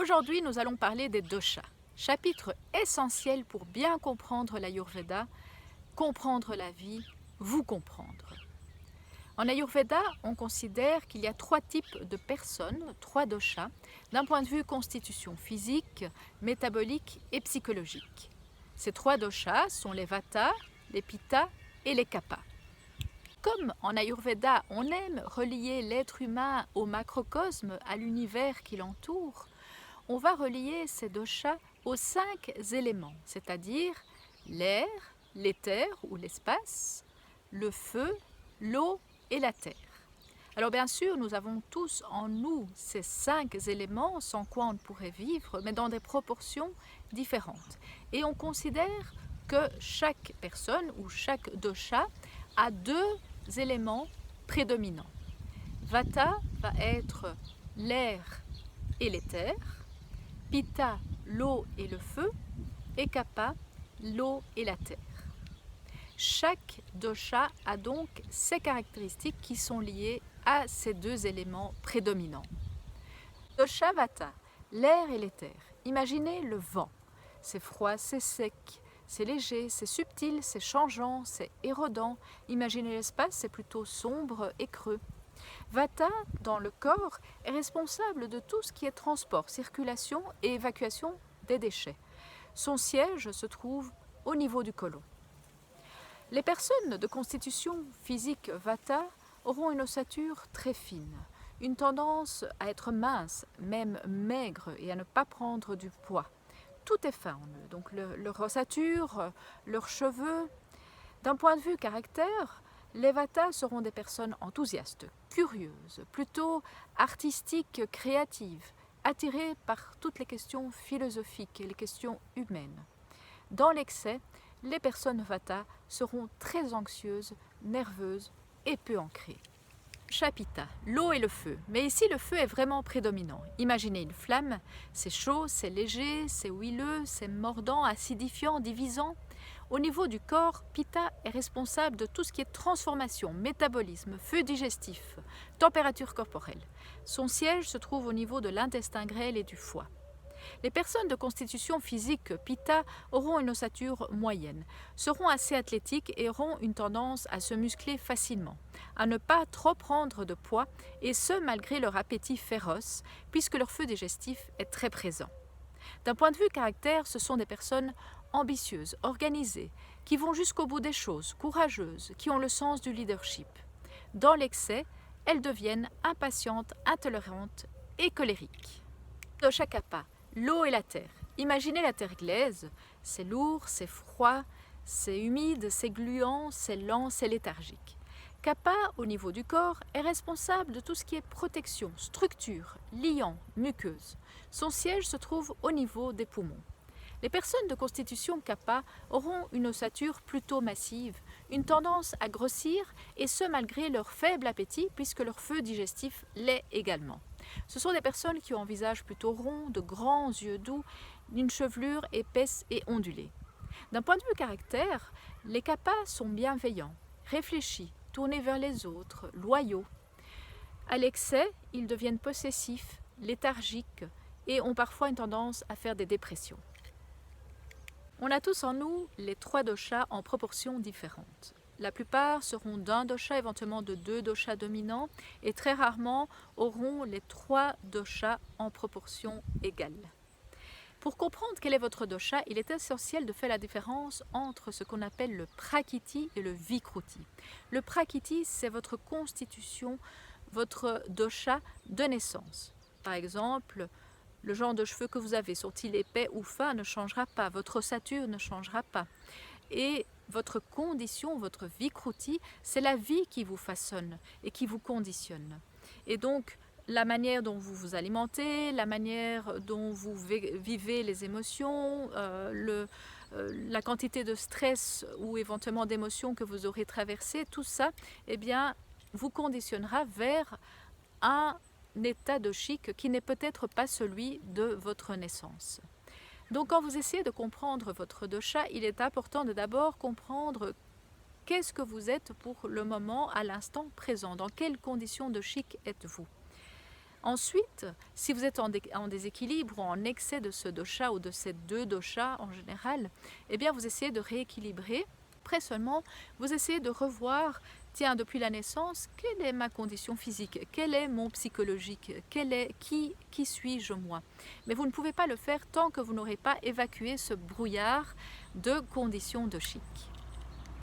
Aujourd'hui, nous allons parler des doshas, chapitre essentiel pour bien comprendre l'Ayurveda, comprendre la vie, vous comprendre. En Ayurveda, on considère qu'il y a trois types de personnes, trois doshas, d'un point de vue constitution physique, métabolique et psychologique. Ces trois doshas sont les Vata, les Pitta et les Kapha. Comme en Ayurveda, on aime relier l'être humain au macrocosme, à l'univers qui l'entoure, on va relier ces doshas aux 5 éléments, c'est-à-dire l'air, l'éther ou l'espace, le feu, l'eau et la terre. Alors bien sûr, nous avons tous en nous ces 5 éléments sans quoi on ne pourrait vivre, mais dans des proportions différentes. Et on considère que chaque personne ou chaque dosha a 2 éléments prédominants. Vata va être l'air et l'éther, Pitta, l'eau et le feu, et Kapha, l'eau et la terre. Chaque dosha a donc ses caractéristiques qui sont liées à ces 2 éléments prédominants. Dosha Vata, l'air et l'éther. Imaginez le vent. C'est froid, c'est sec, c'est léger, c'est subtil, c'est changeant, c'est érodant. Imaginez l'espace, c'est plutôt sombre et creux. Vata, dans le corps, est responsable de tout ce qui est transport, circulation et évacuation des déchets. Son siège se trouve au niveau du côlon. Les personnes de constitution physique Vata auront une ossature très fine, une tendance à être mince, même maigre et à ne pas prendre du poids. Tout est fin en eux, donc leur ossature, leurs cheveux. D'un point de vue caractère, les Vatas seront des personnes enthousiastes, curieuses, plutôt artistiques, créatives, attirées par toutes les questions philosophiques et les questions humaines. Dans l'excès, les personnes Vata seront très anxieuses, nerveuses et peu ancrées. Pitta, l'eau et le feu. Mais ici, le feu est vraiment prédominant. Imaginez une flamme, c'est chaud, c'est léger, c'est huileux, c'est mordant, acidifiant, divisant. Au niveau du corps, Pitta est responsable de tout ce qui est transformation, métabolisme, feu digestif, température corporelle. Son siège se trouve au niveau de l'intestin grêle et du foie. Les personnes de constitution physique Pitta auront une ossature moyenne, seront assez athlétiques et auront une tendance à se muscler facilement, à ne pas trop prendre de poids, et ce malgré leur appétit féroce, puisque leur feu digestif est très présent. D'un point de vue caractère, ce sont des personnes ambitieuses, organisées, qui vont jusqu'au bout des choses, courageuses, qui ont le sens du leadership. Dans l'excès, elles deviennent impatientes, intolérantes et colériques. Dosha Kapha, l'eau et la terre. Imaginez la terre glaise, c'est lourd, c'est froid, c'est humide, c'est gluant, c'est lent, c'est léthargique. Kapha, au niveau du corps, est responsable de tout ce qui est protection, structure, liant, muqueuse. Son siège se trouve au niveau des poumons. Les personnes de constitution Kapha auront une ossature plutôt massive, une tendance à grossir, et ce malgré leur faible appétit, puisque leur feu digestif l'est également. Ce sont des personnes qui ont un visage plutôt rond, de grands yeux doux, d'une chevelure épaisse et ondulée. D'un point de vue caractère, les Kaphas sont bienveillants, réfléchis, tournés vers les autres, loyaux. À l'excès, ils deviennent possessifs, léthargiques et ont parfois une tendance à faire des dépressions. On a tous en nous les 3 doshas en proportions différentes. La plupart seront d'un dosha, éventuellement de 2 doshas dominants, et très rarement auront les 3 doshas en proportion égale. Pour comprendre quel est votre dosha, il est essentiel de faire la différence entre ce qu'on appelle le prakriti et le vikruti. Le prakriti, c'est votre constitution, votre dosha de naissance. Par exemple, le genre de cheveux que vous avez, sont-ils épais ou fins, ne changera pas. Votre ossature ne changera pas. Et votre condition, votre vikruti, c'est la vie qui vous façonne et qui vous conditionne. Et donc, la manière dont vous vous alimentez, la manière dont vous vivez les émotions, la quantité de stress ou éventuellement d'émotions que vous aurez traversées, tout ça, eh bien, vous conditionnera vers un état doshique qui n'est peut-être pas celui de votre naissance. Donc quand vous essayez de comprendre votre dosha, il est important de d'abord comprendre qu'est-ce que vous êtes pour le moment, à l'instant présent, dans quelles conditions doshiques êtes-vous. Ensuite, si vous êtes en déséquilibre ou en excès de ce dosha ou de ces deux doshas en général, eh bien vous essayez de rééquilibrer. Après seulement, vous essayez de revoir, tiens, depuis la naissance, quelle est ma condition physique, quel est mon psychologique, qui suis-je moi. Mais vous ne pouvez pas le faire tant que vous n'aurez pas évacué ce brouillard de conditions doshiques.